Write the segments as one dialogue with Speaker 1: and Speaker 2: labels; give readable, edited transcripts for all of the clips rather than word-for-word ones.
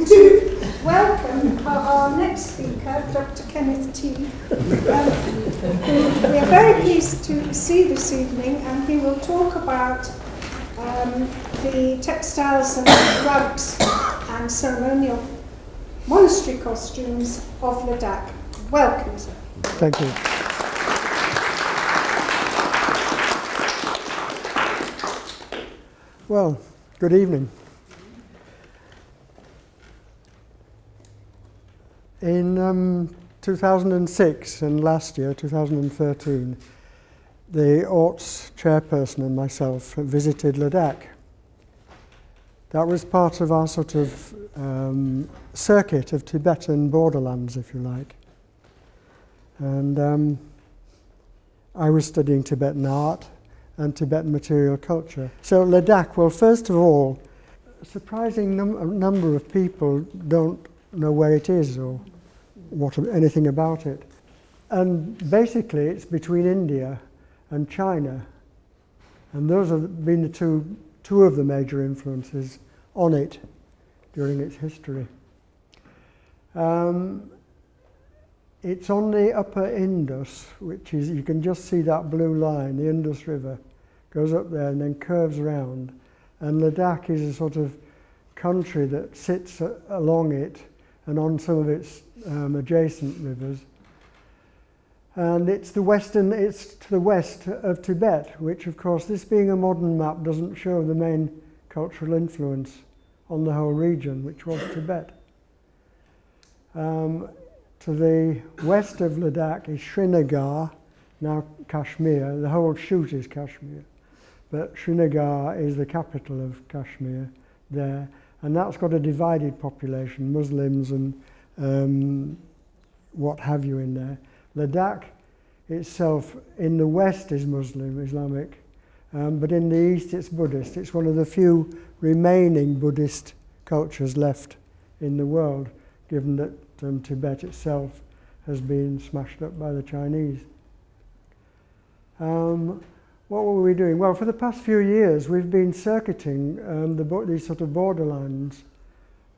Speaker 1: to welcome our next speaker, Dr. Kenneth Teague, who we are very pleased to see this evening, and he will talk about the textiles and rugs and ceremonial monastery costumes of Ladak. Welcome, sir.
Speaker 2: Thank you. Well, good evening. In 2006 and last year, 2013, the Orts chairperson and myself visited Ladak. That was part of our sort of circuit of Tibetan borderlands, if you like. And I was studying Tibetan art and Tibetan material culture. So Ladak, well, first of all, a surprising number of people don't know where it is or anything about it. And basically it's between India and China, and those have been the two of the major influences on it during its history. It's on the upper Indus, which is, you can just see that blue line, the Indus River goes up there and then curves around, and Ladak is a sort of country that sits along it and on some of its adjacent rivers. And it's to the west of Tibet, which of course, this being a modern map, doesn't show the main cultural influence on the whole region, which was Tibet. To the west of Ladak is Srinagar, now Kashmir. The whole shoot is Kashmir, but Srinagar is the capital of Kashmir there, and that's got a divided population, Muslims and what have you in there. Ladak itself in the west is Muslim, Islamic, but in the east it's Buddhist. It's one of the few remaining Buddhist cultures left in the world, given that Tibet itself has been smashed up by the Chinese. What were we doing? Well, for the past few years we've been circuiting these sort of borderlands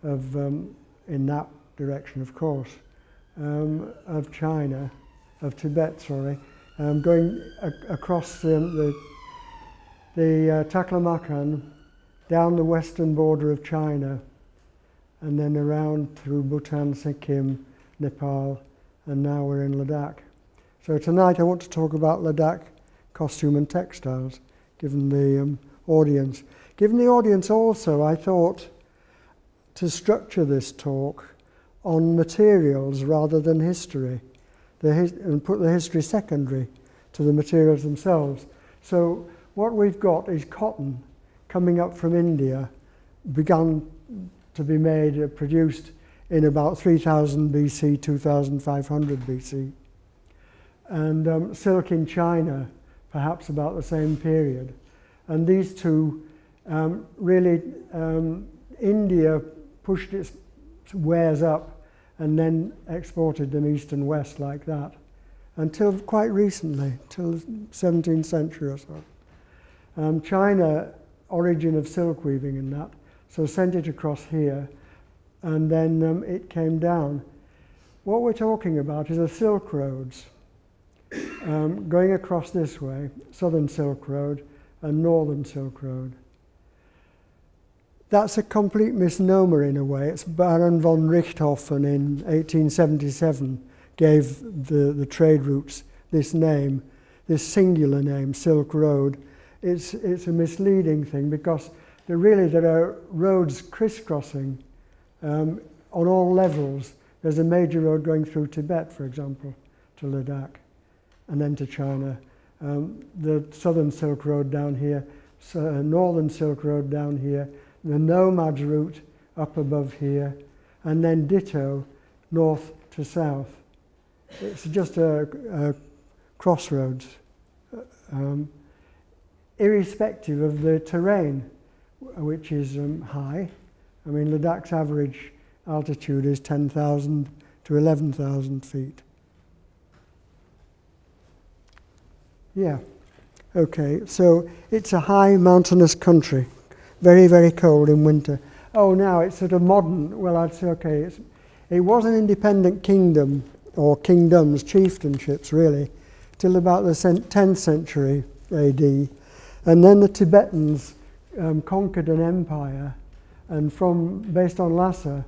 Speaker 2: of, in that direction of course, of China, of Tibet, sorry, going across the Taklamakan, down the western border of China, and then around through Bhutan, Sikkim, Nepal, and now we're in Ladak. So tonight I want to talk about Ladak costume and textiles, given the audience. Given the audience also, I thought to structure this talk on materials rather than history, and put the history secondary to the materials themselves. So what we've got is cotton coming up from India, begun to be made, produced in about 3000 BC, 2500 BC. And silk in China, perhaps about the same period. And these two, really, India pushed its wares up and then exported them east and west like that, until quite recently, till the 17th century or so. China, origin of silk weaving and that, so sent it across here, and then it came down. What we're talking about is the Silk Roads, going across this way, Southern Silk Road and Northern Silk Road. That's a complete misnomer in a way. It's Baron von Richthofen in 1877 gave the trade routes this name, this singular name, Silk Road. It's a misleading thing because there are roads crisscrossing on all levels. There's a major road going through Tibet, for example, to Ladak, and then to China. The Southern Silk Road down here, Northern Silk Road down here, the Nomads route up above here, and then ditto north to south. It's just a crossroads, irrespective of the terrain, which is high. I mean, Ladak's average altitude is 10,000 to 11,000 feet. Yeah, okay, so it's a high mountainous country, very, very cold in winter. oh, now it's sort of modern. Well, I'd say, okay, it was an independent kingdom, or kingdoms, chieftainships really, till about the 10th century AD. And then the Tibetans conquered an empire, and based on Lhasa,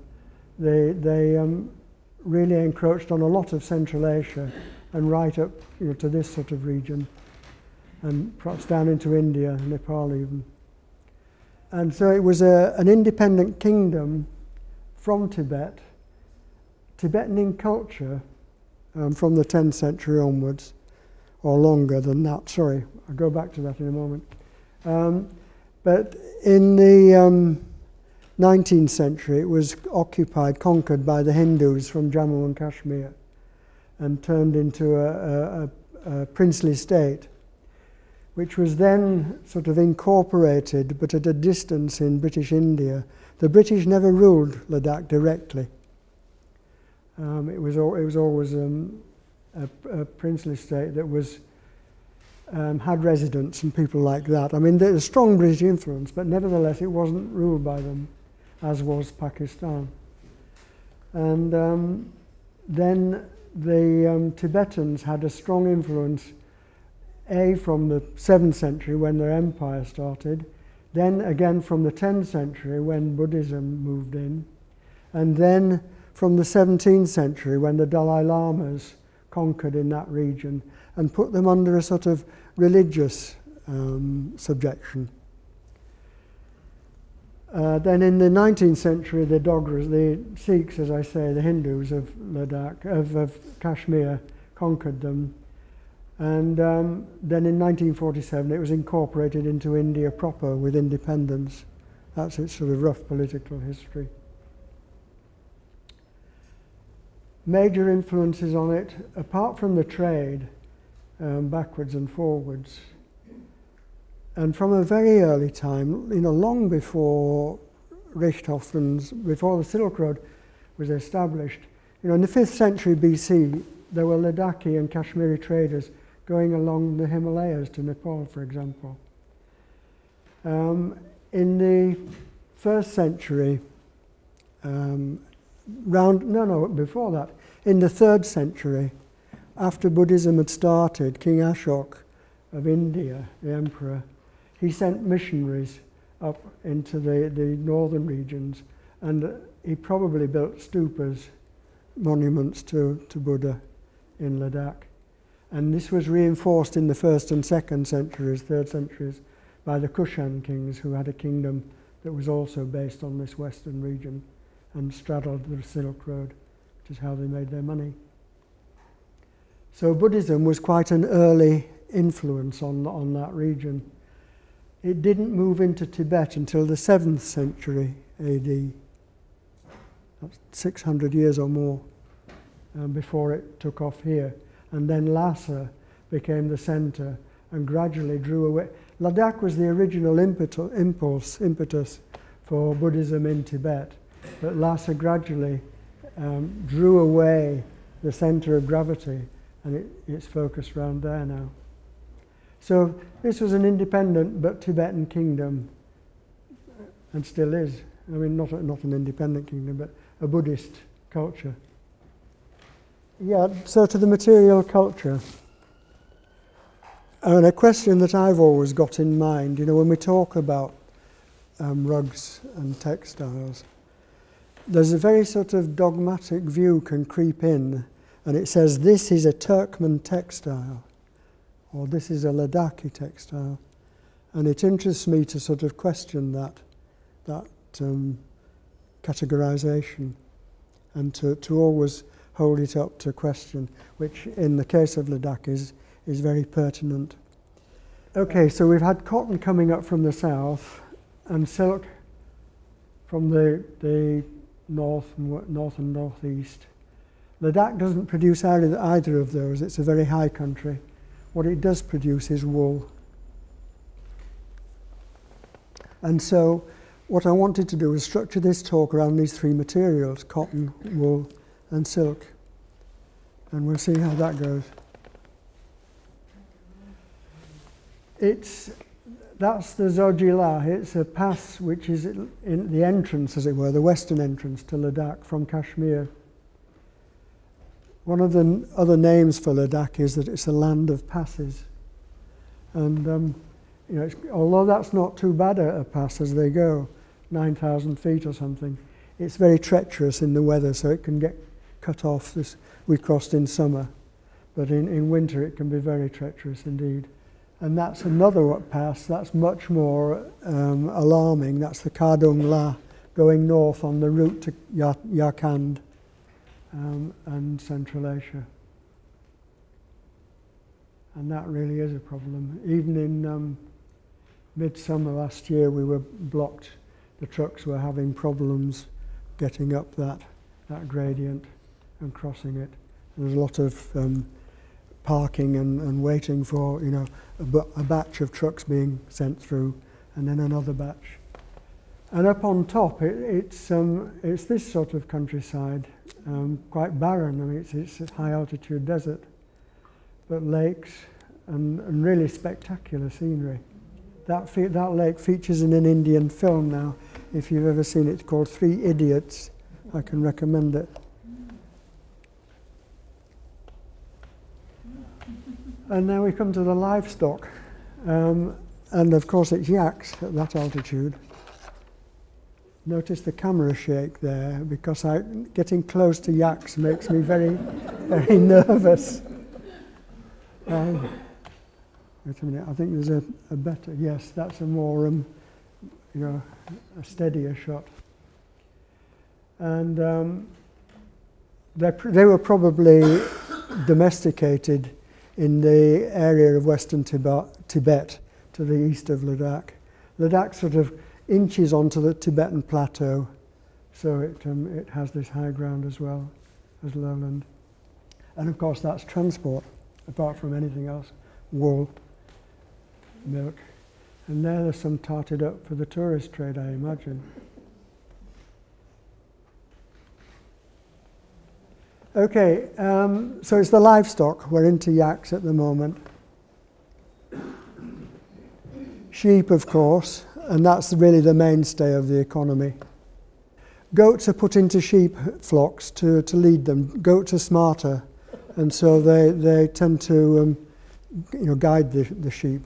Speaker 2: they really encroached on a lot of Central Asia and right up to this sort of region, and perhaps down into India, Nepal even. And so it was an independent kingdom from Tibet, Tibetan in culture from the 10th century onwards, or longer than that. Sorry, I'll go back to that in a moment. But in the 19th century, it was conquered by the Hindus from Jammu and Kashmir, and turned into a princely state, which was then sort of incorporated, but at a distance in British India. The British never ruled Ladak directly. It was always a princely state that was had residents and people like that. I mean, there's a strong British influence, but nevertheless, it wasn't ruled by them, as was Pakistan. And then the Tibetans had a strong influence, from the 7th century when their empire started, then again from the 10th century when Buddhism moved in, and then from the 17th century when the Dalai Lamas conquered in that region and put them under a sort of religious subjection. Then in the 19th century, the Dogras, the Sikhs, as I say, the Hindus of Ladakh, of Kashmir, conquered them. And then in 1947, it was incorporated into India proper with independence. That's its sort of rough political history. Major influences on it, apart from the trade, backwards and forwards. And from a very early time, long before Richthofen's, before the Silk Road was established, in the 5th century BC, there were Ladakhi and Kashmiri traders going along the Himalayas to Nepal, for example. In the 1st century, before that, in the 3rd century, after Buddhism had started, King Ashoka of India, the emperor, he sent missionaries up into the northern regions, and he probably built stupas, monuments to Buddha in Ladakh. And this was reinforced in the 1st and 2nd centuries, 3rd centuries, by the Kushan kings, who had a kingdom that was also based on this western region and straddled the Silk Road, which is how they made their money. So Buddhism was quite an early influence on that region. It didn't move into Tibet until the 7th century AD. That's 600 years or more before it took off here. And then Lhasa became the center and gradually drew away. Ladakh was the original impetus for Buddhism in Tibet, but Lhasa gradually drew away the center of gravity, and it's focused around there now. So this was an independent but Tibetan kingdom, and still is. I mean, not an independent kingdom, but a Buddhist culture. Yeah, so to the material culture. And a question that I've always got in mind, when we talk about rugs and textiles, there's a very sort of dogmatic view can creep in, and it says this is a Turkmen textile, or this is a Ladakhi textile. And it interests me to sort of question that categorization, and to always hold it up to question, which in the case of Ladakh is very pertinent. Okay, so we've had cotton coming up from the south and silk from the north and northeast. Ladakh doesn't produce either of those. It's a very high country. What it does produce is wool. And so what I wanted to do was structure this talk around these three materials: cotton, wool, and silk. And we'll see how that goes. That's the Zojila. It's a pass which is in the entrance, as it were, the western entrance to Ladak from Kashmir. One of the other names for Ladak is that it's a land of passes. And you know, although that's not too bad a pass as they go, 9,000 feet or something, it's very treacherous in the weather, so it can get cut off. We crossed in summer, but in winter it can be very treacherous indeed. And that's another pass that's much more alarming. That's the Kardung La, going north on the route to Yarkand and Central Asia. And that really is a problem. Even in midsummer last year, we were blocked. The trucks were having problems getting up that gradient and crossing it. There was a lot of parking and waiting for, you know, a batch of trucks being sent through, and then another batch. And up on top, it's this sort of countryside, quite barren. I mean, it's a high altitude desert, but lakes and really spectacular scenery. That lake features in an Indian film now. If you've ever seen it, it's called 3 Idiots. I can recommend it. And now we come to the livestock. And of course it's yaks at that altitude. Notice the camera shake there, because getting close to yaks makes me very, very nervous. Wait a minute, I think there's a better, yes, that's a more, you know, a steadier shot. And they were probably domesticated in the area of western Tibet to the east of Ladak. Ladak sort of inches onto the Tibetan plateau, so it has this high ground as well as lowland. And of course that's transport, apart from anything else, wool, milk. And there's some tarted up for the tourist trade, I imagine. Okay, so it's the livestock. We're into yaks at the moment. Sheep, of course, and that's really the mainstay of the economy. Goats are put into sheep flocks to lead them. Goats are smarter, and so they tend to you know, guide the sheep.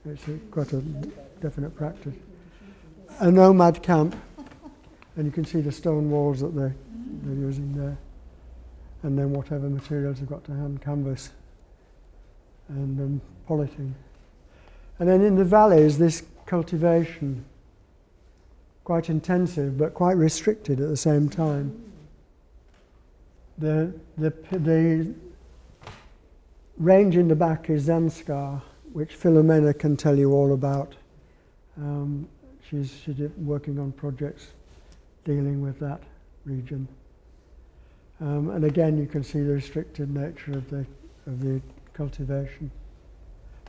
Speaker 2: It's quite a definite practice. A nomad camp, and you can see the stone walls that they're using there, and then whatever materials they've got to hand, canvas and polythene. And then in the valleys, this cultivation, quite intensive but quite restricted at the same time. The range in the back is Zanskar, which Philomena can tell you all about. She's working on projects dealing with that region. And again, you can see the restricted nature of the cultivation.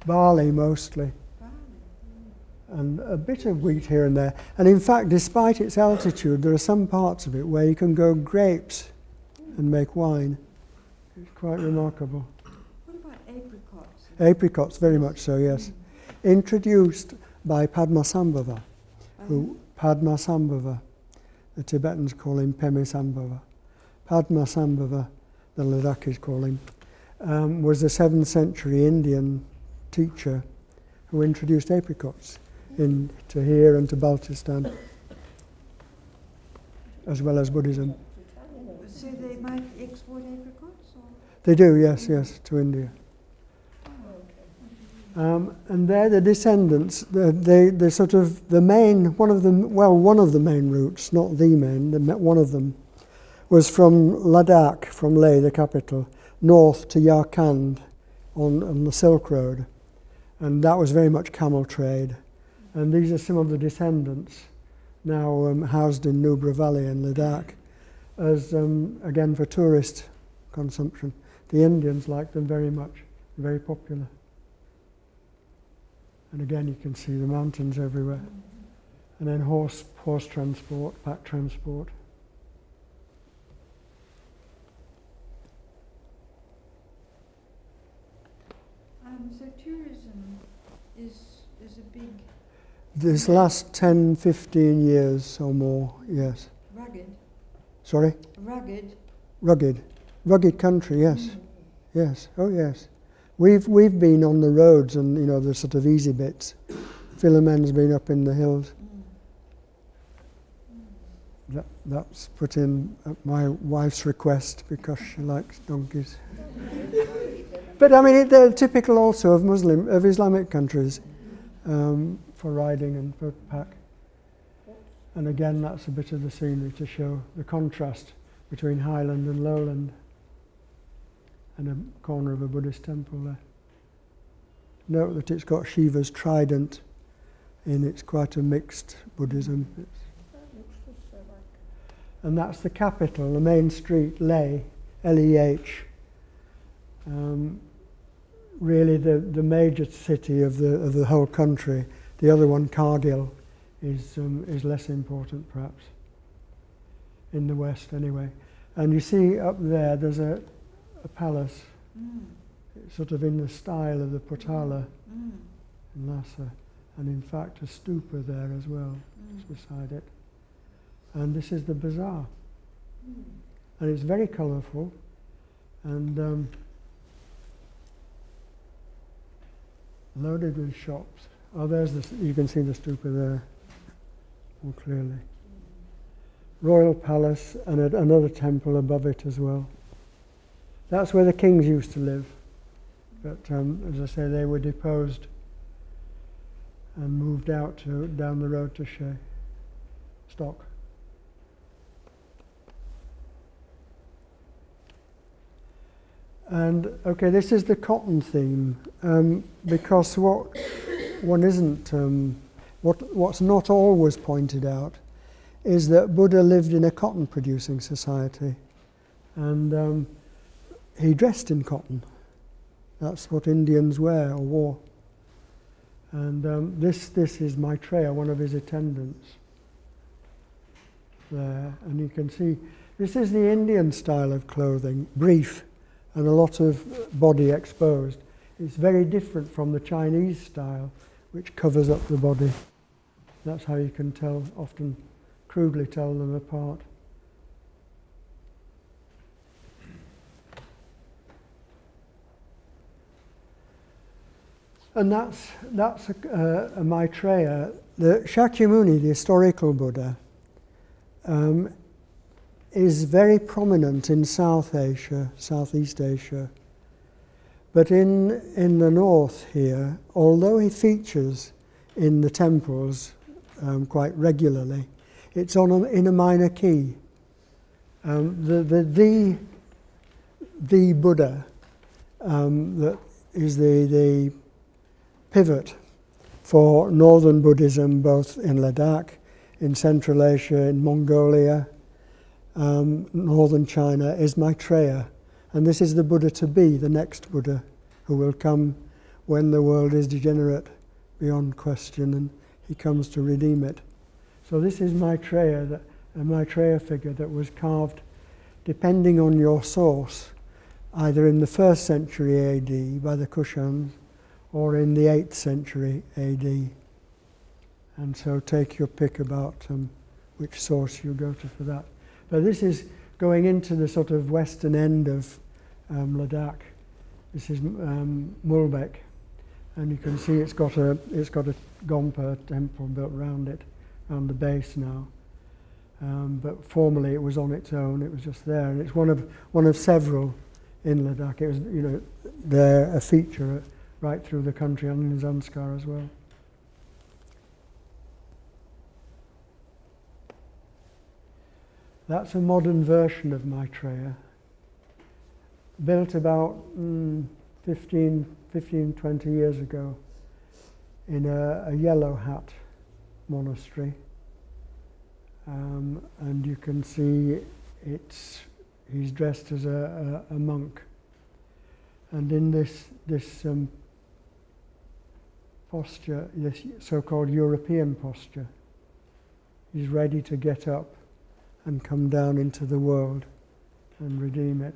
Speaker 2: Barley mostly, and a bit of wheat here and there. And in fact, despite its altitude, there are some parts of it where you can grow grapes and make wine. It's quite remarkable.
Speaker 3: What about apricots?
Speaker 2: Apricots, very much so, yes. Introduced by Padmasambhava, Padmasambhava, the Tibetans call him Pemisambhava. Padmasambhava, the Ladakis call him, was a 7th century Indian teacher who introduced apricots to here and to Baltistan, as well as Buddhism.
Speaker 3: So they might export apricots? Or?
Speaker 2: They do, yes, to India. And they're the descendants. They're sort of the main, one of the main routes, not the main, one of them, was from Ladak, from Leh, the capital, north to Yarkand on the Silk Road. And that was very much camel trade. And these are some of the descendants now housed in Nubra Valley in Ladak as, again, for tourist consumption. The Indians like them very much, very popular. And again, you can see the mountains everywhere. And then horse transport, pack transport.
Speaker 3: So tourism is There's a big,
Speaker 2: This last 10, 15 years or more, yes.
Speaker 3: rugged,
Speaker 2: Sorry?
Speaker 3: rugged.
Speaker 2: Rugged country, yes. Yes, oh yes. We've been on the roads and, you know, the sort of easy bits. Philomene's been up in the hills. That's put in at my wife's request because she likes donkeys. But I mean, they're typical also of Islamic countries for riding and for pack. And again, that's a bit of the scenery to show the contrast between highland and lowland, and a corner of a Buddhist temple there. Note that it's got Shiva's trident in. It's quite a mixed Buddhism. And that's the capital, the main street, Leh, L-E-H. Really the major city of the whole country. The other one, Kargil, is less important perhaps, in the west anyway. And you see up there, there's a palace, it's sort of in the style of the Potala in Lhasa, and in fact a stupa there as well, just beside it. And this is the bazaar, and it's very colourful, and loaded with shops. Oh, you can see the stupa there more clearly. Royal palace and another temple above it as well. That's where the kings used to live, but as I say, they were deposed and moved out down the road to Stock. And okay, this is the cotton theme, because what's not always pointed out is that Buddha lived in a cotton producing society, and he dressed in cotton. That's what Indians wear or wore. And this is Maitreya, one of his attendants there, and you can see this is the Indian style of clothing, brief and a lot of body exposed. It's very different from the Chinese style, which covers up the body. That's how you can often crudely tell them apart. And that's a Maitreya. The Shakyamuni, the historical Buddha, is very prominent in South Asia, Southeast Asia. But in the north here, although he features in the temples quite regularly, it's in a minor key. The Buddha that is the pivot for northern Buddhism, both in Ladak, in Central Asia, in Mongolia, northern China, is Maitreya. And this is the Buddha to be, the next Buddha, who will come when the world is degenerate beyond question, and he comes to redeem it. So this is Maitreya, a Maitreya figure that was carved, depending on your source, either in the 1st century AD by the Kushans, or in the 8th century AD. And so take your pick about which source you go to for that. But this is going into the sort of western end of Ladak. This is Mulbek, and you can see it's got a Gompa temple built around it, around the base now. But formerly it was on its own. It was just there, and it's one of several in Ladak. It was, you know, there a feature right through the country, and in Zanskar as well. That's a modern version of Maitreya, built about 15, 20 years ago in a yellow hat monastery. And you can see he's dressed as a monk. And in this posture, this so-called European posture, he's ready to get up and come down into the world and redeem it.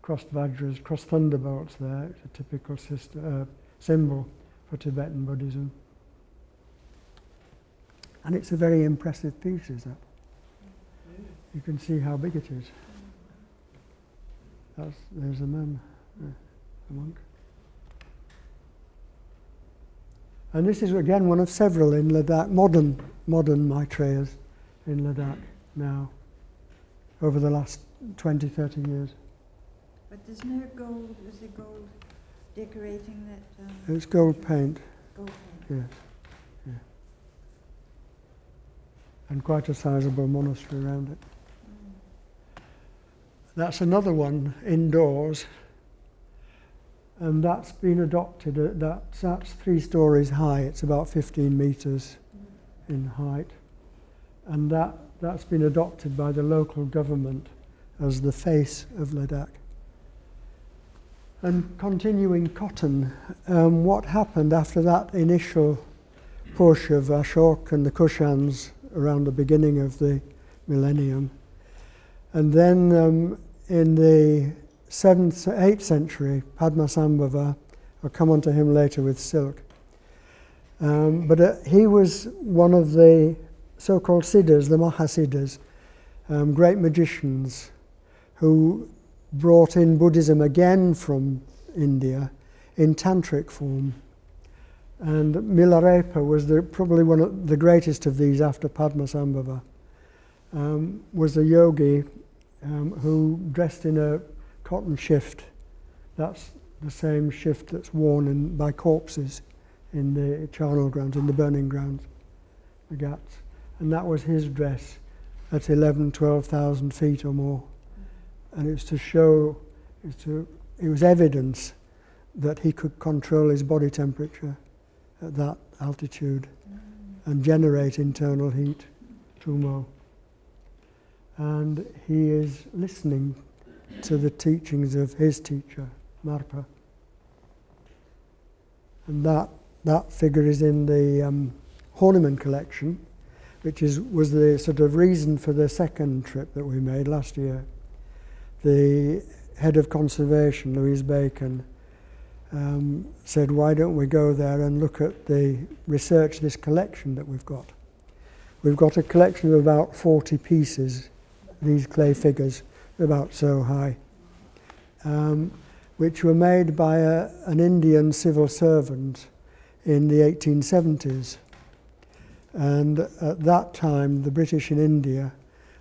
Speaker 2: Crossed vajras, crossed thunderbolts there, it's a typical symbol for Tibetan Buddhism. And it's a very impressive piece, is that? You can see how big it is. There's a man, a monk. And this is again one of several in Ladak, modern Maitreyas in Ladak now, over the last 20, 30 years.
Speaker 3: But there's no gold, is there gold decorating that?
Speaker 2: It's gold paint.
Speaker 3: Gold paint.
Speaker 2: Yes. Yeah. And quite a sizable monastery around it. That's another one indoors, and that's been adopted. That's 3 stories high. It's about 15 meters in height, and that's been adopted by the local government as the face of Ladak. And continuing cotton, what happened after that initial push of Ashok and the Kushans around the beginning of the millennium, and then in the 7th, 8th century, Padmasambhava, I'll come on to him later with silk, but he was one of the so-called siddhas, the Mahasiddhas, great magicians who brought in Buddhism again from India in tantric form. And Milarepa was probably one of the greatest of these after Padmasambhava, was a yogi who dressed in a cotton shift. That's the same shift that's worn by corpses in the charnel grounds, in the burning grounds, the ghats. And that was his dress at 11,000, 12,000 feet or more. And it's to show, it was evidence that he could control his body temperature at that altitude and generate internal heat, tumo. And he is listening to the teachings of his teacher, Marpa. And that figure is in the Horniman collection, which was the sort of reason for the second trip that we made last year. The head of conservation, Louise Bacon, said, why don't we go there and look at research this collection that we've got. We've got a collection of about 40 pieces, these clay figures, about so high, which were made by an Indian civil servant in the 1870s. And at that time, the British in India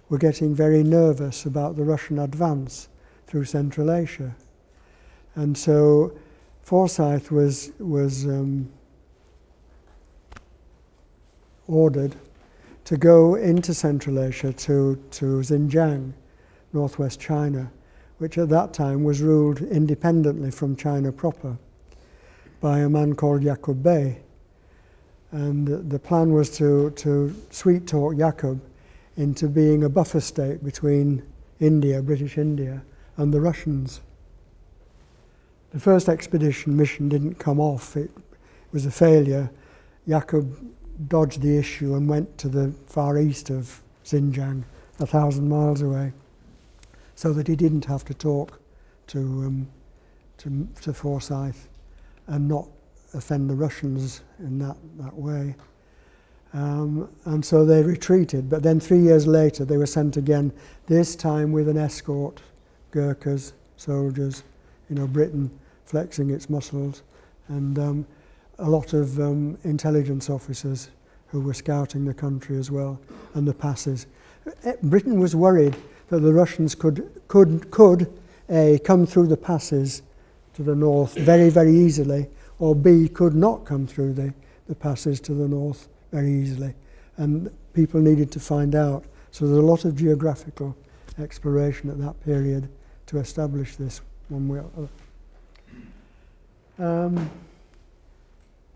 Speaker 2: were getting very nervous about the Russian advance through Central Asia. And so Forsyth was ordered to go into Central Asia to Xinjiang, northwest China, which at that time was ruled independently from China proper by a man called Yaqub Bey. And the plan was to sweet talk Yaqub into being a buffer state between India, British India, and the Russians. The first expedition mission didn't come off. It was a failure. Yaqub dodged the issue and went to the far east of Xinjiang, 1,000 miles away, so that he didn't have to talk to Forsyth and not offend the Russians in that way. And so they retreated, but then 3 years later they were sent again, this time with an escort, Gurkhas, soldiers, Britain flexing its muscles, and a lot of intelligence officers who were scouting the country as well, and the passes. Britain was worried that the Russians could A, come through the passes to the north very, very easily, or B, could not come through the passes to the north very easily. And people needed to find out. So there's a lot of geographical exploration at that period to establish this one way or other.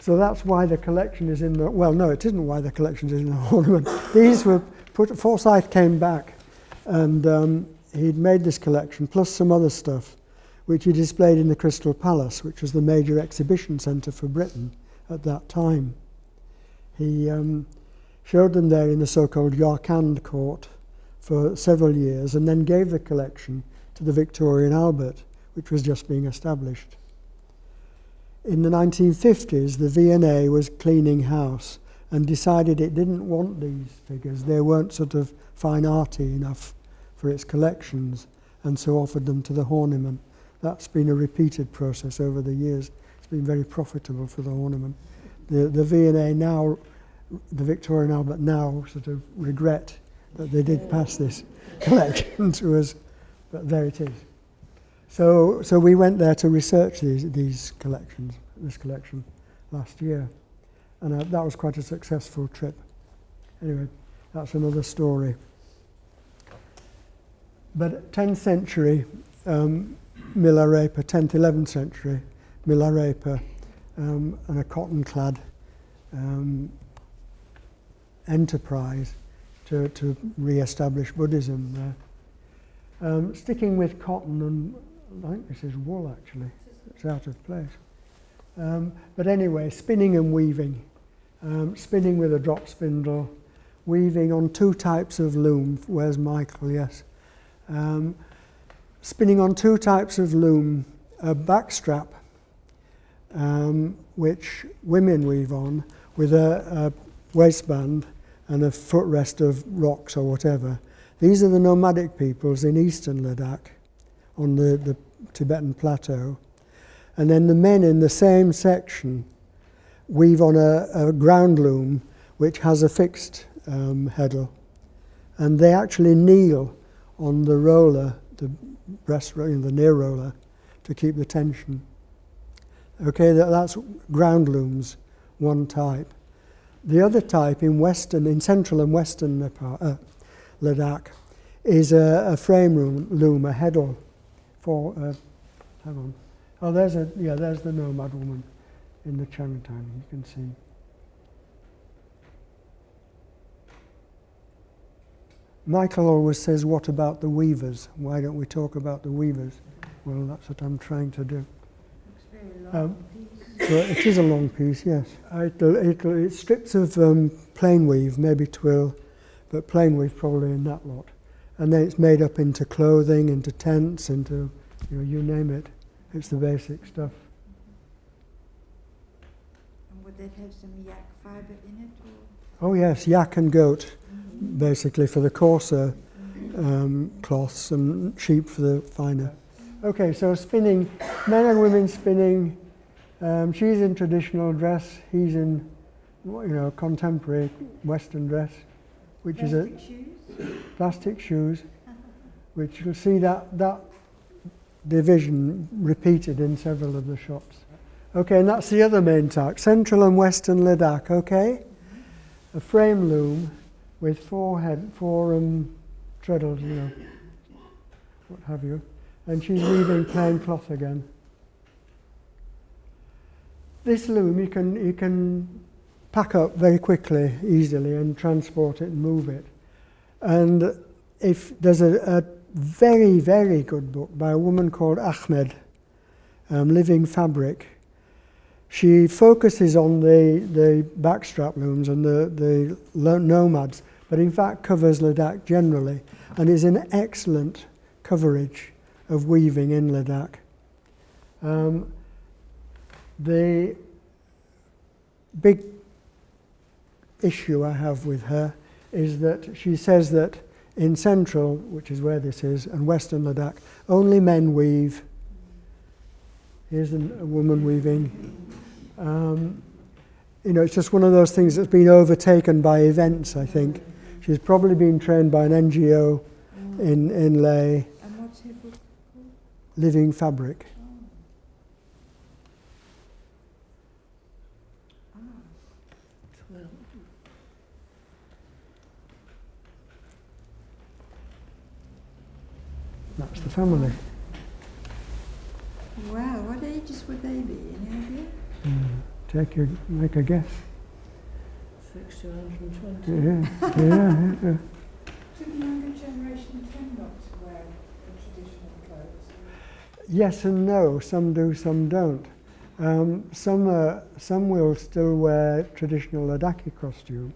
Speaker 2: So that's why the collection is in the, well, no, it isn't why the collection is in the ornament. These were Forsyth came back and he'd made this collection plus some other stuff which he displayed in the Crystal Palace, which was the major exhibition centre for Britain at that time. He showed them there in the so-called Yarkand court for several years, and then gave the collection to the Victorian Albert, which was just being established. in the 1950s, the V&A was cleaning house and decided it didn't want these figures. They weren't sort of fine arty enough for its collections, and so offered them to the Horniman. That's been a repeated process over the years. It's been very profitable for the Horniman. The V&A now, the Victorian Albert now, sort of regret that they did pass this collection to us, but there it is. So we went there to research this collection last year, and that was quite a successful trip. Anyway, that's another story. But 10th century Milarepa, 10th, 11th century Milarepa, and a cotton-clad enterprise to re-establish Buddhism there. Sticking with cotton, and I think this is wool actually, it's out of place. But anyway, spinning and weaving. Spinning with a drop spindle, weaving on two types of loom. Where's Michael? Yes. Spinning on two types of loom, a backstrap, which women weave on, with a waistband and a footrest of rocks or whatever. These are the nomadic peoples in eastern Ladakh, on the Tibetan plateau. And then the men in the same section weave on a ground loom which has a fixed heddle. And they actually kneel on the roller, the breast roller, the near roller, to keep the tension. Okay, that's ground looms, one type. The other type in central and western Nepal, Ladakh, is a frame loom, a heddle for. Hang on. Oh, there's the nomad woman in the Changtan. You can see. Michael always says, "What about the weavers? Why don't we talk about the weavers?" Well, that's what I'm trying to do.
Speaker 3: Looks very long piece.
Speaker 2: Well, it is a long piece, yes. It's strips of plain weave, maybe twill, but plain weave probably in that lot. And then it's made up into clothing, into tents, into, you name it. It's the basic stuff.
Speaker 3: And would that have some yak fibre in it?
Speaker 2: Or? Oh yes, yak and goat, basically, for the coarser cloths, and sheep for the finer. Okay, so spinning, men and women spinning. She's in traditional dress, he's in, contemporary Western dress, which
Speaker 3: plastic
Speaker 2: is
Speaker 3: shoes?
Speaker 2: Plastic shoes, which you'll see that division repeated in several of the shops. Okay, and that's the other main type, Central and Western Ladakh, okay? A frame loom with four treadles, what have you. And she's weaving plain cloth again. This loom you can pack up very quickly, easily, and transport it and move it. And if there's a very, very good book by a woman called Ahmed, Living Fabric. She focuses on the backstrap looms and the nomads, but in fact covers Ladakh generally, and is an excellent coverage of weaving in Ladakh. The big issue I have with her is that she says that in central, which is where this is, and western Ladakh, only men weave. Here's a woman weaving. It's just one of those things that's been overtaken by events, I think. She's probably been trained by an NGO in Leh.
Speaker 3: And what's her book called?
Speaker 2: Living Fabric. That's the family.
Speaker 3: Wow, what ages would they be? Any idea?
Speaker 2: Make a guess.
Speaker 4: 6 to 120.
Speaker 2: Yeah.
Speaker 5: Do the younger generation tend not to wear the traditional clothes?
Speaker 2: Yes and no. Some do, some don't. Some will still wear traditional Ladakhi costume.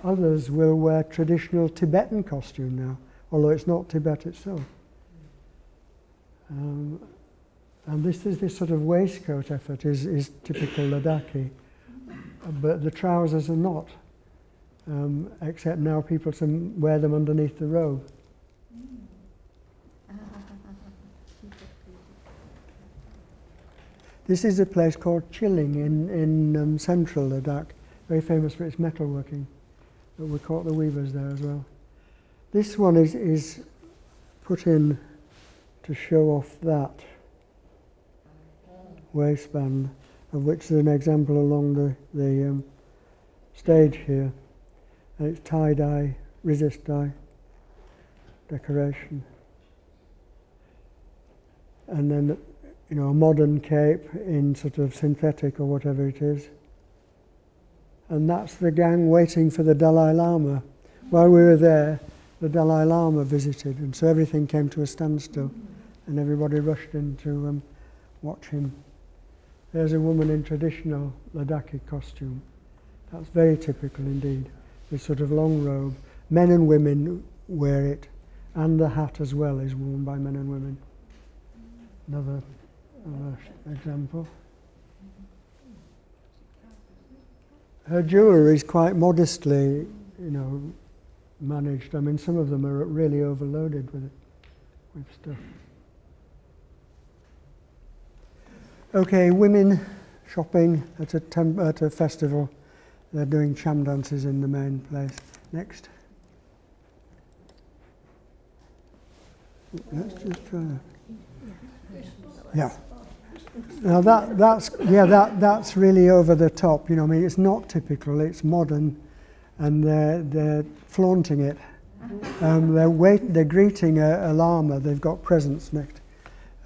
Speaker 2: Others will wear traditional Tibetan costume now, although it's not Tibet itself. And this sort of waistcoat effort is typical Ladakhi, but the trousers are not, except now people wear them underneath the robe. This is a place called Chilling in central Ladak, very famous for its metalworking. But we caught the weavers there as well. This one is put in to show off that waistband, of which there's an example along the stage here. And it's tie-dye, resist dye decoration. And then, you know, a modern cape in sort of synthetic or whatever it is. And that's the gang waiting for the Dalai Lama. While we were there, the Dalai Lama visited, and so everything came to a standstill, and everybody rushed in to watch him. There's a woman in traditional Ladakhi costume. That's very typical indeed, this sort of long robe. Men and women wear it, and the hat as well is worn by men and women. Another example. Her jewellery is quite modestly, you know, managed. I mean, some of them are really overloaded with stuff. Okay, women shopping at a festival. They're doing cham dances in the main place. Next. Let's just try that. Yeah. Now that's really over the top. You know, I mean, it's not typical. It's modern, and they're flaunting it. They're greeting a lama. They've got presents next.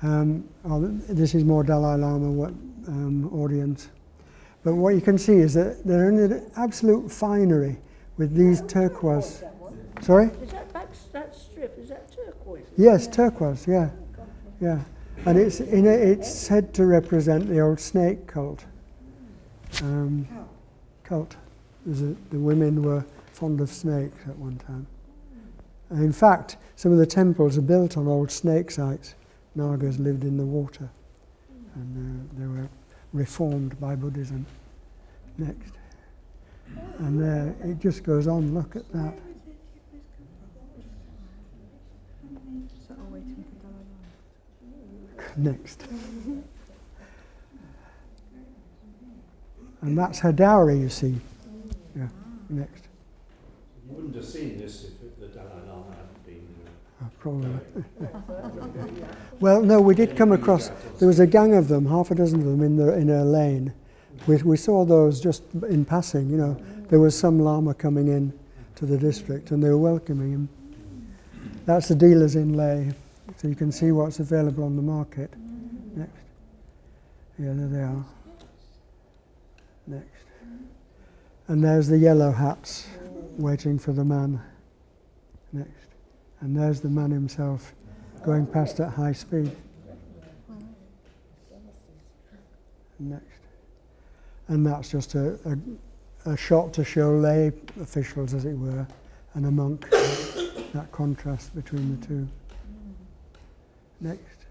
Speaker 2: This is more Dalai Lama audience. But what you can see is that they're in an absolute finery with these turquoise. Sorry?
Speaker 4: Is that strip? Is that turquoise?
Speaker 2: Yes, turquoise. Yeah, yeah. And it's said to represent the old snake cult. The women were fond of snakes at one time. And in fact, some of the temples are built on old snake sites. Nagas lived in the water, and they were reformed by Buddhism. Next. And there, it just goes on, look at that. Next. And that's her dowry, you see. Yeah, next.
Speaker 6: You wouldn't have seen this if the Dalai Lama hadn't been
Speaker 2: probably. Well, no, we did come across, there was a gang of them, half a dozen of them in a lane. We saw those just in passing, you know. There was some Lama coming in to the district and they were welcoming him. That's the dealers in Leh. So you can see what's available on the market. Next. Yeah, there they are. Next. And there's the yellow hats waiting for the man. Next. And there's the man himself going past at high speed. Next. And that's just a shot to show lay officials, as it were, and a monk. That contrast between the two. Next.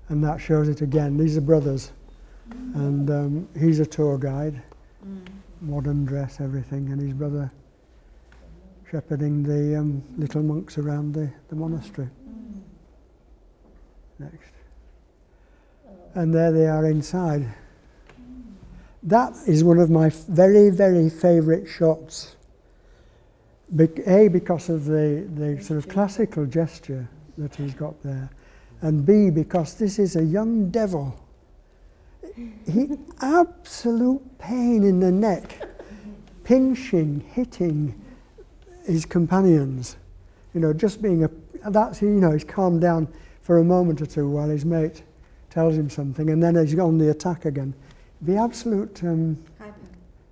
Speaker 2: And that shows it again. These are brothers. And he's a tour guide. Modern dress, everything. And his brother shepherding the little monks around the monastery. Next. And there they are inside. That is one of my very, very favourite shots. A, because of the sort of classical gesture that he's got there. And B, because this is a young devil. Absolute pain in the neck, pinching, hitting his companions. You know, just being that's, you know, he's calmed down for a moment or two while his mate tells him something, and then he's on the attack again. The absolute,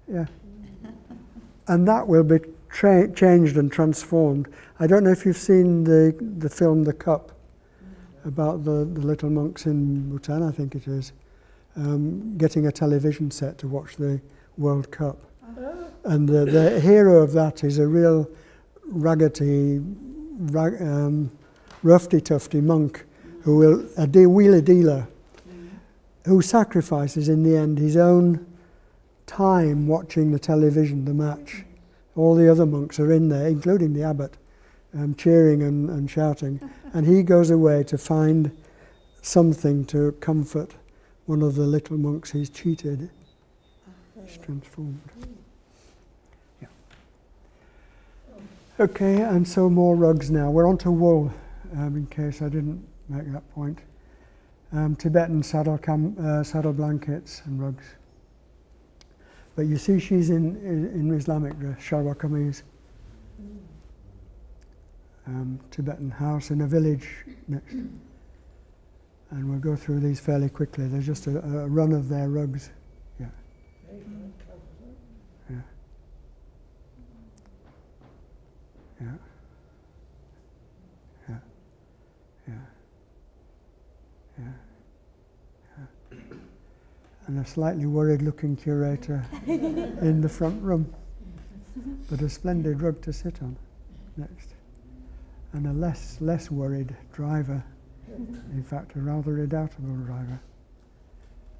Speaker 2: yeah. And that will be changed and transformed. I don't know if you've seen the film The Cup, about the little monks in Bhutan, I think it is, getting a television set to watch the World Cup. And the hero of that is a real raggedy, roughy-tufty monk who will, a wheeler dealer, who sacrifices in the end his own time watching the television, the match. All the other monks are in there, including the abbot, cheering and shouting, and he goes away to find something to comfort one of the little monks he's cheated. He's transformed. Yeah. Okay, and so more rugs now. We're on to wool, in case I didn't make that point. Tibetan saddle blankets and rugs. But you see she's in Islamic dress, shalwar kameez. Tibetan house in a village next. And we'll go through these fairly quickly. There's just a run of their rugs. Yeah. Yeah. Yeah. Yeah. Yeah. Yeah. Yeah. And a slightly worried looking curator in the front room. But a splendid rug to sit on next. And a less worried driver. In fact, a rather redoubtable driver.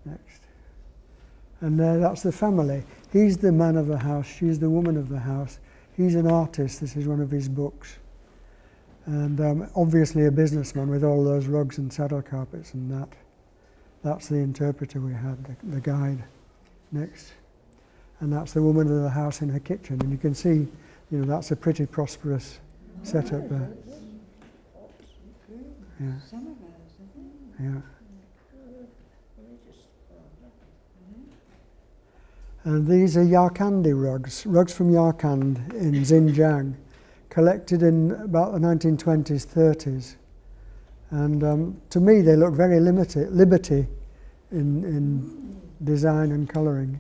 Speaker 2: Next. And that's the family. He's the man of the house, she's the woman of the house. He's an artist, this is one of his books. And obviously a businessman with all those rugs and saddle carpets and that. That's the interpreter we had, the guide. Next. And that's the woman of the house in her kitchen. And you can see, that's a pretty prosperous setup there. Yeah. Yeah. And these are Yarkandi rugs from Yarkand in Xinjiang, collected in about the 1920s, 30s. And to me they look very liberty in design and colouring.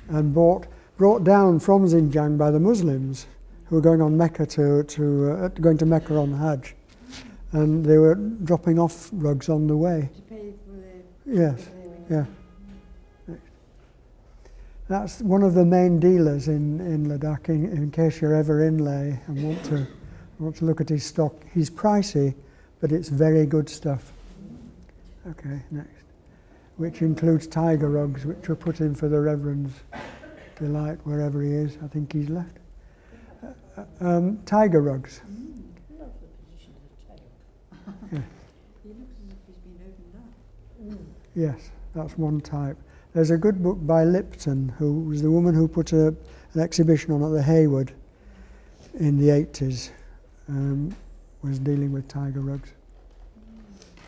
Speaker 2: And brought down from Xinjiang by the Muslims who were going on Mecca going to Mecca on Hajj, and they were dropping off rugs on the way.
Speaker 3: To pay for the...
Speaker 2: Yes, yeah. That's one of the main dealers in Ladak, in case you're ever in Leh and want to look at his stock. He's pricey, but it's very good stuff. Okay, next. Which includes tiger rugs, which were put in for the Reverend's delight wherever he is. I think he's left. Tiger rugs.
Speaker 4: Love the position of the tail.
Speaker 2: Yeah.
Speaker 3: He looks as if he's been opened up.
Speaker 2: Yes, that's one type. There's a good book by Lipton, who was the woman who put an exhibition on at the Hayward in the 80s, was dealing with tiger rugs.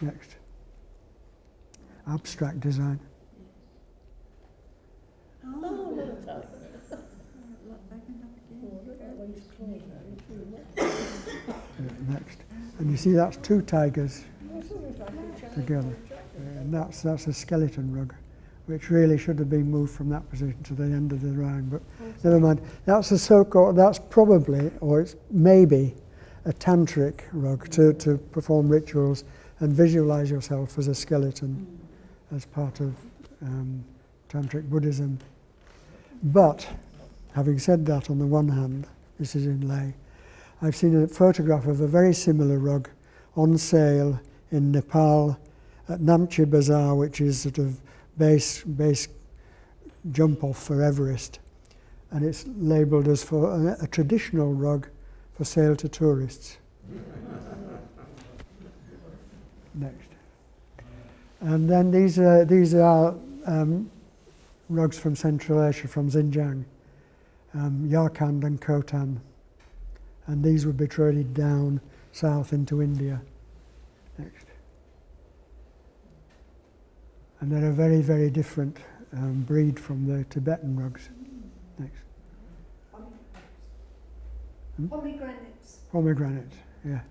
Speaker 2: Next. Abstract design.
Speaker 4: Oh, look at that.
Speaker 2: Next. And you see that's two tigers together. And that's a skeleton rug, which really should have been moved from that position to the end of the round, but never mind. That's probably, or it's maybe, a tantric rug to perform rituals and visualize yourself as a skeleton as part of tantric Buddhism. But, having said that, on the one hand, this is in Leh, I've seen a photograph of a very similar rug on sale in Nepal at Namche Bazaar, which is sort of base jump off for Everest, and it's labelled as for a traditional rug for sale to tourists. Next. And then these are rugs from Central Asia, from Xinjiang, Yarkand and Khotan, and these would be traded down south into India. Next. And they're a very, very different breed from the Tibetan rugs. Next.
Speaker 1: Pomegranates.
Speaker 2: Pomegranates, yeah.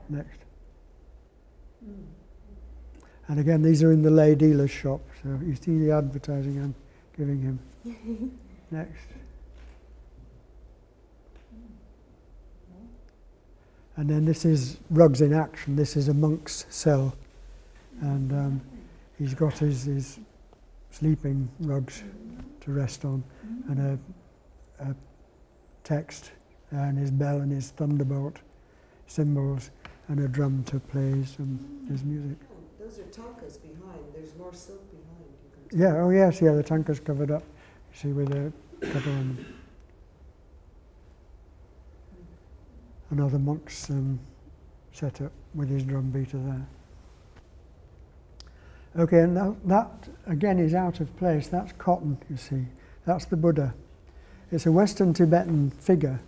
Speaker 2: Next. And again, these are in the lay dealer's shop, so you see the advertising I'm giving him. Next. And then this is rugs in action. This is a monk's cell, and he's got his sleeping rugs to rest on, and a text, and his bell and his thunderbolt symbols, and a drum to play his music.
Speaker 3: Those
Speaker 7: Those are tankas behind. There's more silk behind. You can
Speaker 2: Yeah, oh yes, yeah, the tanker's covered up. You see with the cover on them. Another monk's set up with his drum beater there. Okay, and that again is out of place. That's cotton, you see. That's the Buddha. It's a Western Tibetan figure,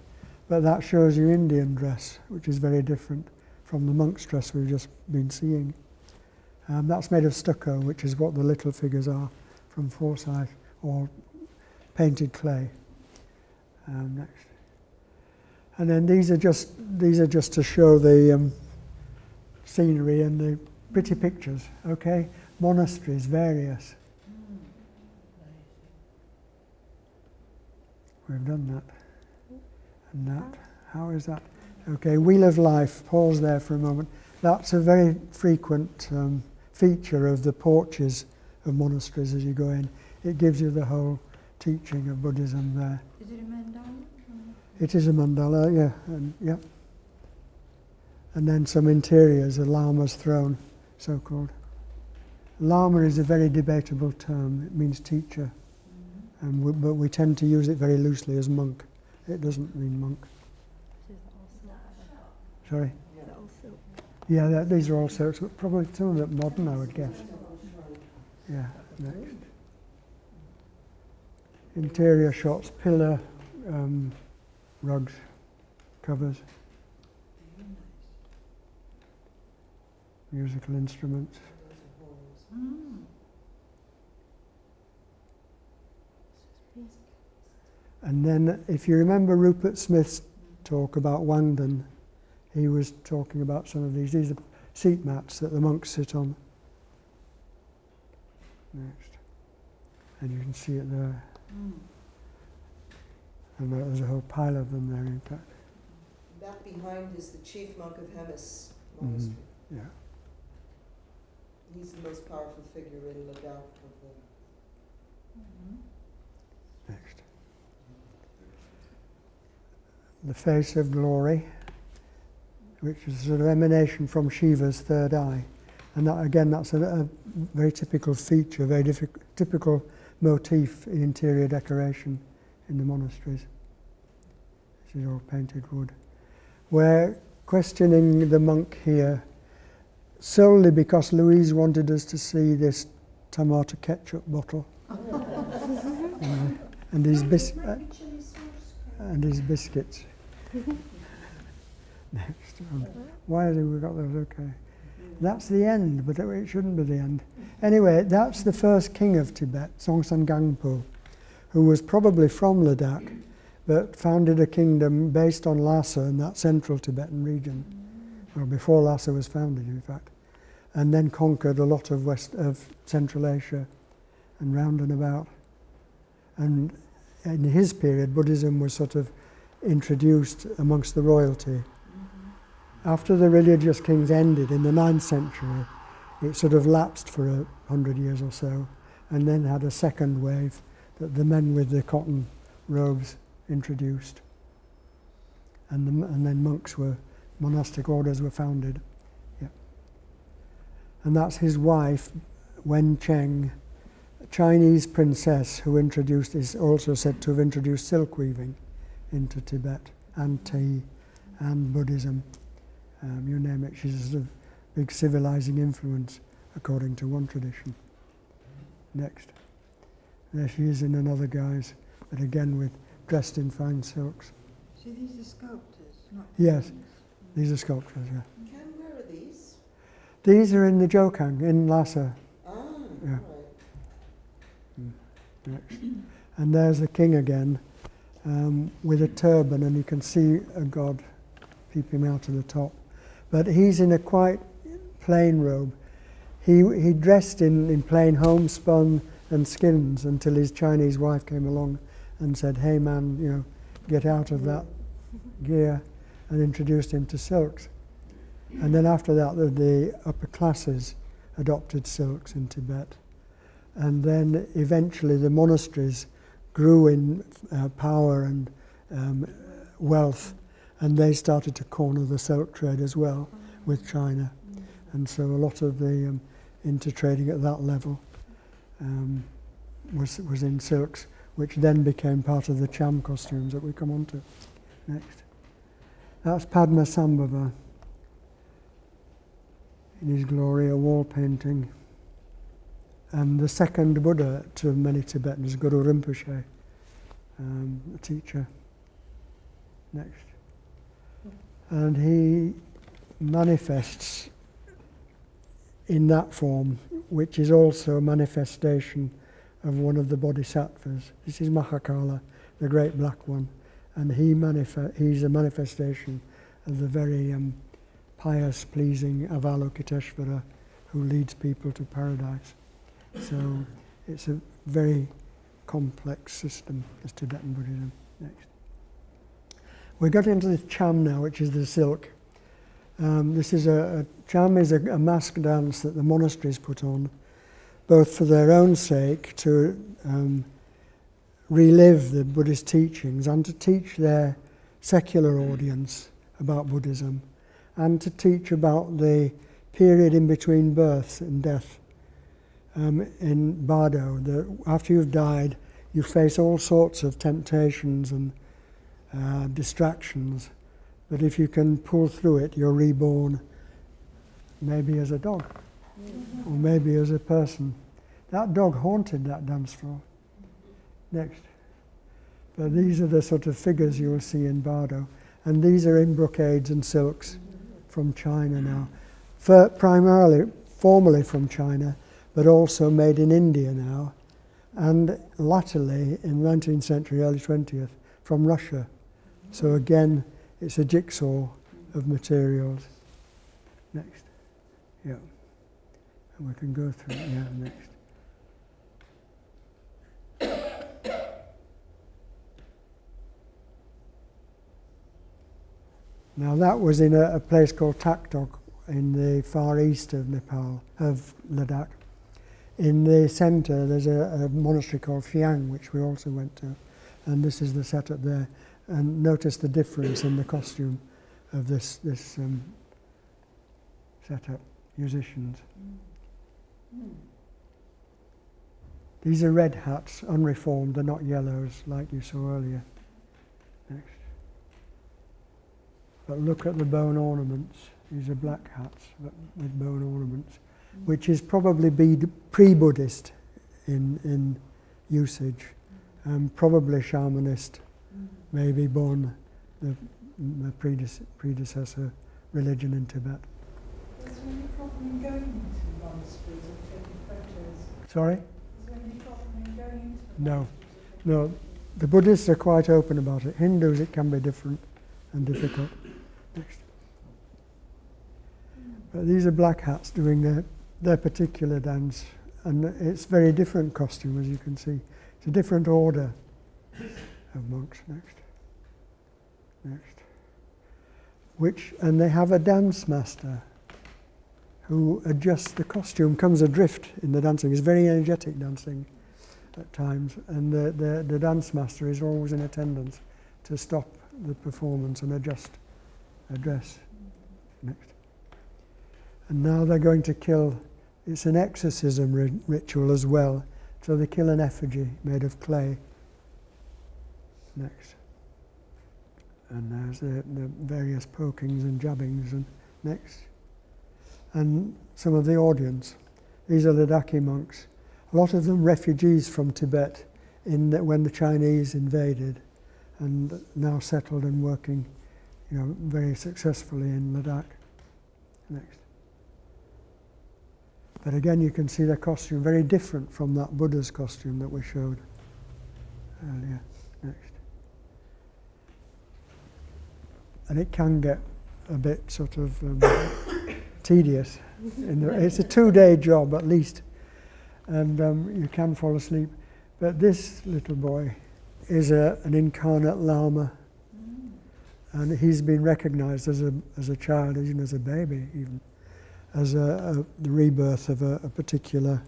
Speaker 2: but that shows you Indian dress, which is very different from the monk's dress we've just been seeing. That's made of stucco, which is what the little figures are from Forsyth, or painted clay. Next. And then these are just to show the scenery and the pretty pictures, okay? Monasteries, various. We've done that. And that. How is that? Okay, Wheel of Life. Pause there for a moment. That's a very frequent feature of the porches of monasteries as you go in. It gives you the whole teaching of Buddhism there.
Speaker 3: Is it a mandala?
Speaker 2: It is a mandala, yeah. And then some interiors, a lama's throne, so-called. Lama is a very debatable term. It means teacher, but we tend to use it very loosely as monk. It doesn't mean monk. Sorry? Yeah, these are all silks. Probably some of them modern, I would guess. Yeah, next. Interior shots, pillar, rugs, covers, musical instruments. And then, if you remember Rupert Smith's talk about Wangdon, he was talking about some of these. These are seat mats that the monks sit on. Next. And you can see it there. And there's a whole pile of them there, in fact.
Speaker 7: That behind is the chief monk of Hemis Monastery.
Speaker 2: Yeah.
Speaker 7: He's the most powerful figure in Ladak of the...
Speaker 2: Next. The face of glory, which is a sort of emanation from Shiva's third eye. And that, again, that's a very typical feature, very typical motif in interior decoration in the monasteries. This is all painted wood. We're questioning the monk here solely because Louise wanted us to see this tomato ketchup bottle and his biscuits. Next. Why have we got those? Okay. That's the end, but it shouldn't be the end. Anyway, that's the first king of Tibet, Songtsen Gangpo, who was probably from Ladak, but founded a kingdom based on Lhasa in that central Tibetan region, or before Lhasa was founded, in fact, and then conquered a lot of Central Asia and round and about. And in his period, Buddhism was sort of introduced amongst the royalty. After the religious kings ended in the 9th century, it sort of lapsed for 100 years or so, and then had a second wave that the men with the cotton robes introduced. And then monastic orders were founded. Yeah. And that's his wife, Wen Cheng, a Chinese princess who is also said to have introduced silk weaving into Tibet and tea and Buddhism. You name it, she's a sort of big civilizing influence, according to one tradition. Next. There she is in another guise, but again dressed in fine silks.
Speaker 3: So these are sculptors, not
Speaker 2: Yes,
Speaker 3: painters?
Speaker 2: these are sculptures, yeah.
Speaker 7: Ken, where are these?
Speaker 2: These are in the Jokang, in Lhasa.
Speaker 7: Ah,
Speaker 2: Yeah.
Speaker 7: all right.
Speaker 2: Next. And there's the king again, with a turban, and you can see a god peeping out of the top. But he's in a quite plain robe. He dressed in plain homespun and skins until his Chinese wife came along and said, "Hey man, get out of that gear," and introduced him to silks. And then after that, the upper classes adopted silks in Tibet. And then eventually the monasteries grew in power and wealth, and they started to corner the silk trade as well with China. And so a lot of the into trading at that level, was in silks, which then became part of the Cham costumes that we come on to next. That's Padmasambhava in his glory, a wall painting. And the second Buddha to many Tibetans, Guru Rinpoche, a teacher. Next. And he manifests in that form, which is also a manifestation of one of the bodhisattvas. This is Mahakala, the great black one, and he's a manifestation of the very pious, pleasing Avalokiteshvara who leads people to paradise. So it's a very complex system, as Tibetan Buddhism. Next. We got into the Cham now, which is the silk. This is Cham is a mask dance that the monasteries put on, both for their own sake, to relive the Buddhist teachings and to teach their secular audience about Buddhism, and to teach about the period in between birth and death. In Bardo, after you've died, you face all sorts of temptations and distractions, but if you can pull through it, you're reborn, maybe as a dog, or maybe as a person. That dog haunted that dance floor. Next. But these are the sort of figures you will see in Bardo, and these are in brocades and silks from China now, formerly from China, but also made in India now, and latterly in the 19th century, early 20th, from Russia. So again, it's a jigsaw of materials. Next. Yeah. And we can go through it. Yeah, next. Now that was in a place called Taktok in the far east of Nepal, of Ladak. In the centre there's a monastery called Phiang, which we also went to, and this is the setup there. And notice the difference in the costume of this setup, musicians. These are red hats, unreformed, they're not yellows like you saw earlier. Next. But look at the bone ornaments. These are black hats but with bone ornaments, which is probably pre-Buddhist in usage, probably shamanist, maybe Bon, the predecessor religion in Tibet.
Speaker 5: Was there any problem in going into monasteries and taking photos?
Speaker 2: Sorry?
Speaker 5: Was there any problem in going into
Speaker 2: No. No. The Buddhists are quite open about it. Hindus, it can be different and difficult. Next. But these are black hats doing their particular dance, and it's very different costume, as you can see. It's a different order of monks. Next. And they have a dance master who adjusts the costume, comes adrift in the dancing. It's very energetic dancing at times, and the dance master is always in attendance to stop the performance and adjust a dress. Next. And now they're going to kill, it's an exorcism ritual as well, so they kill an effigy made of clay. Next. And there's the various pokings and jabbings. And next. And some of the audience. These are Ladakhi monks. A lot of them refugees from Tibet when the Chinese invaded, and now settled and working, very successfully in Ladak. Next. But again, you can see their costume very different from that Buddha's costume that we showed earlier. Next. And it can get a bit sort of tedious. It's a 2-day job at least, and you can fall asleep. But this little boy is an incarnate Lama, and he's been recognized as a child, even as a baby, even as the rebirth of a particular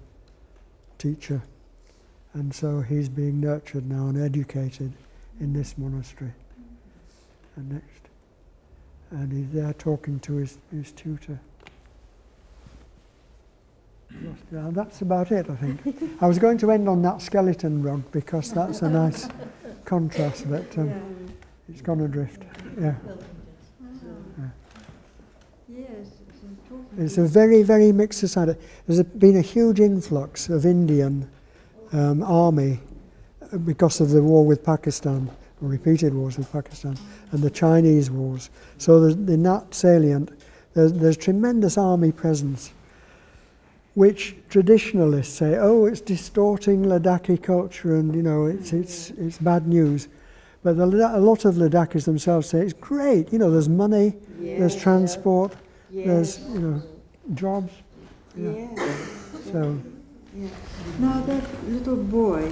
Speaker 2: teacher. And so he's being nurtured now and educated in this monastery. And next. And he's there talking to his tutor. Yeah, that's about it, I think. I was going to end on that skeleton rug because that's a nice contrast, but it's gone adrift. Yeah.
Speaker 3: Yes, it's important.
Speaker 2: It's a very, very mixed society. There's been a huge influx of Indian army because of the war with Pakistan, or repeated wars with Pakistan, and the Chinese wars. So in that salient, there's tremendous army presence, which traditionalists say, oh, it's distorting Ladakhi culture, and you know, it's bad news. But a lot of Ladakhis themselves say it's great. You know, there's money, there's transport, there's jobs.
Speaker 3: Yeah.
Speaker 2: So.
Speaker 3: Yeah. Now that little boy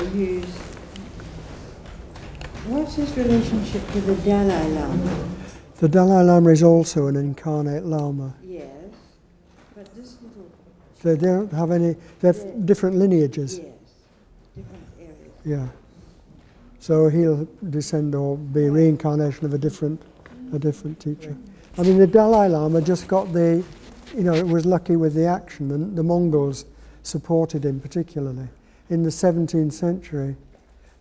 Speaker 3: what's his relationship to the Dalai Lama?
Speaker 2: The Dalai Lama is also an incarnate Lama.
Speaker 3: Yes, but this little...
Speaker 2: They don't have any, they have different lineages.
Speaker 3: Yes, different areas.
Speaker 2: Yeah. So he'll descend or be a reincarnation of a different teacher. I mean, the Dalai Lama just got it was lucky with the action, and the Mongols supported him particularly. In the 17th century,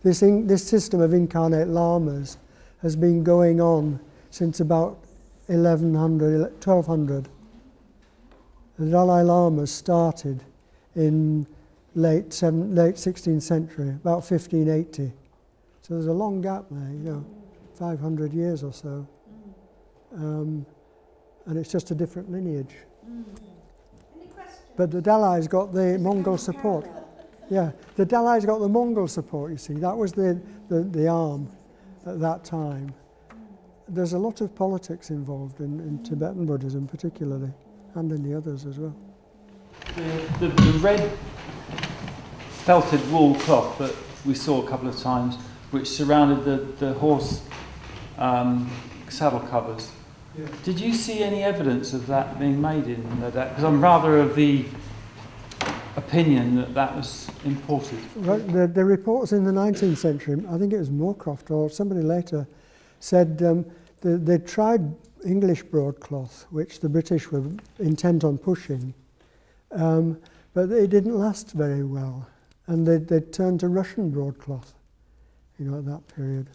Speaker 2: this system of incarnate lamas has been going on since about 1200. The Dalai Lama started in late 16th century, about 1580. So there's a long gap there, 500 years or so. And it's just a different lineage.
Speaker 1: Any questions?
Speaker 2: But the Dalai's got the Mongol support. Yeah, the Dalai's got the Mongol support, you see. That was the arm at that time. There's a lot of politics involved in Tibetan Buddhism particularly, and in the others as well.
Speaker 8: The red felted wool cloth that we saw a couple of times, which surrounded the horse saddle covers. Yeah. Did you see any evidence of that being made in Ladak? Because I'm rather of the opinion that was imported.
Speaker 2: Right, the reports in the 19th century, I think it was Moorcroft or somebody later, said they tried English broadcloth, which the British were intent on pushing, but it didn't last very well, and they turned to Russian broadcloth, at that period.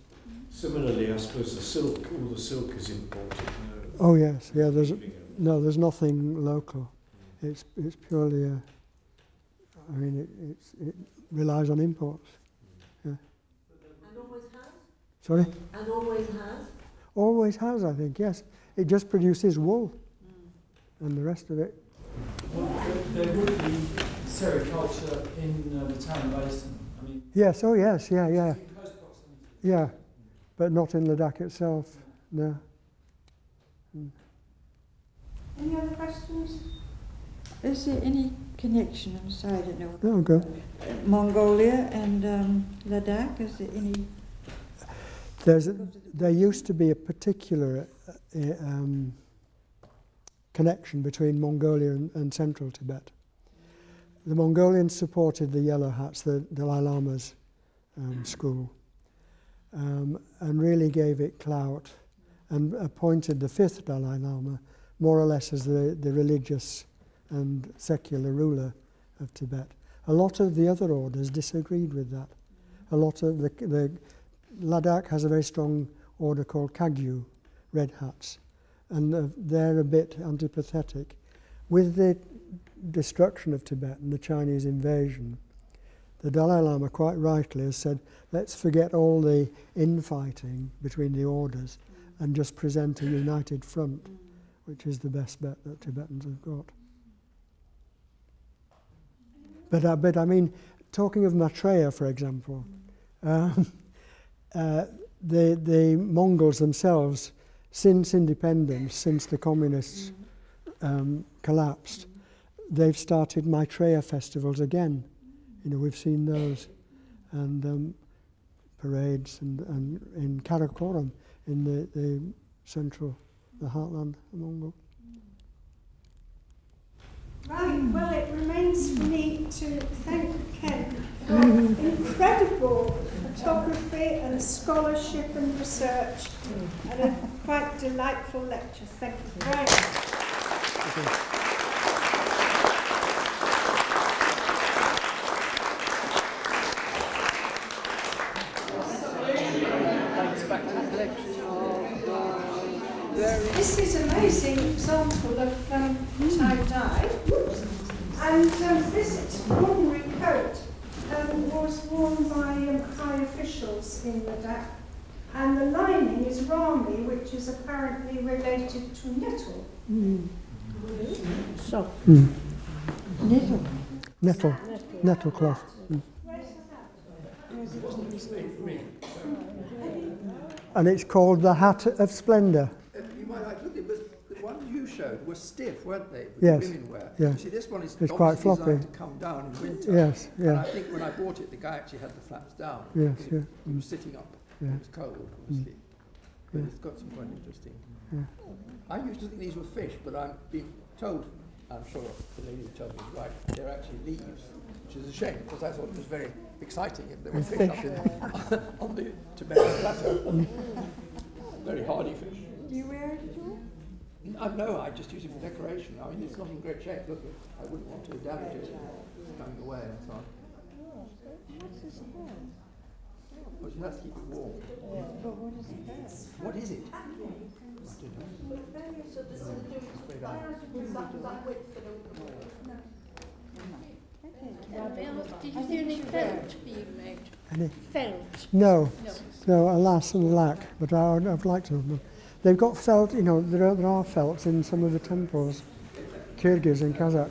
Speaker 6: Similarly, I suppose all the silk is imported.
Speaker 2: Oh yes, yeah. There's nothing local. It's purely it relies on imports. Yeah.
Speaker 7: And always has?
Speaker 2: Sorry?
Speaker 7: And always has?
Speaker 2: Always has, I think, yes. It just produces wool, and the rest of it.
Speaker 9: Well, there would be sericulture in the Tarim Basin. I mean.
Speaker 2: Yes. Oh yes. Yeah. Yeah, but not in Ladak itself. No.
Speaker 1: Any other questions?
Speaker 3: Is there any connection? I'm sorry, I don't know.
Speaker 2: No, go.
Speaker 3: Mongolia and Ladakh, is there any?
Speaker 2: There used to be a particular connection between Mongolia and central Tibet. The Mongolians supported the Yellow Hats, the Dalai Lama's school, and really gave it clout, and appointed the fifth Dalai Lama more or less as the religious and secular ruler of Tibet. A lot of the other orders disagreed with that. A lot of the Ladak has a very strong order called Kagyu, Red Hats, and they're a bit antipathetic. With the destruction of Tibet and the Chinese invasion, the Dalai Lama quite rightly has said, let's forget all the infighting between the orders and just present a united front, which is the best bet that Tibetans have got. But I mean, talking of Maitreya, for example, the Mongols themselves, since independence, since the communists collapsed, they've started Maitreya festivals again. We've seen those, and parades, and in Karakoram, in the central, the heartland of Mongol.
Speaker 1: Right, well, it remains for me to thank Ken for incredible photography and scholarship and research, and a quite delightful lecture. Thank you very much. amazing example of tie-dye. And this extraordinary coat was worn by high officials in Ladak. And the lining is rami, which is apparently related to nettle.
Speaker 4: So,
Speaker 2: Nettle cloth. And it's called the Hat of Splendour.
Speaker 10: You might like look, the ones you showed were stiff, weren't they?
Speaker 2: Yes.
Speaker 10: The women wear.
Speaker 2: Yeah.
Speaker 10: You see, this one is
Speaker 2: It's quite
Speaker 10: obviously
Speaker 2: floppy.
Speaker 10: designed to come down in winter.
Speaker 2: Yes,
Speaker 10: And
Speaker 2: yeah.
Speaker 10: I think when I bought it, the guy actually had the flaps down.
Speaker 2: Yes,
Speaker 10: Because
Speaker 2: yeah.
Speaker 10: He was sitting up.
Speaker 2: Yeah.
Speaker 10: It was cold, obviously. But it's got some quite interesting.
Speaker 2: Yeah.
Speaker 10: I used to think these were fish, but I'm being told, I'm sure the lady who told me is right, they're actually leaves, which is a shame, because I thought it was very exciting if there were fish up in, on the Tibetan plateau. Very hardy fish.
Speaker 3: Do you wear it at all?
Speaker 10: No, I just use it for decoration. I mean, it's not in great shape. Look, I wouldn't want to damage it. It's going away and so on.
Speaker 3: What's this hair?
Speaker 10: Well, you have to keep it warm.
Speaker 3: But what is it?
Speaker 10: What is it?
Speaker 4: Did you see any felt being made?
Speaker 2: Any?
Speaker 4: Felt?
Speaker 2: No, no, alas and alack, but I'd like to. They've got felt, you know, there are felts in some of the temples, Kyrgyz and Kazakh.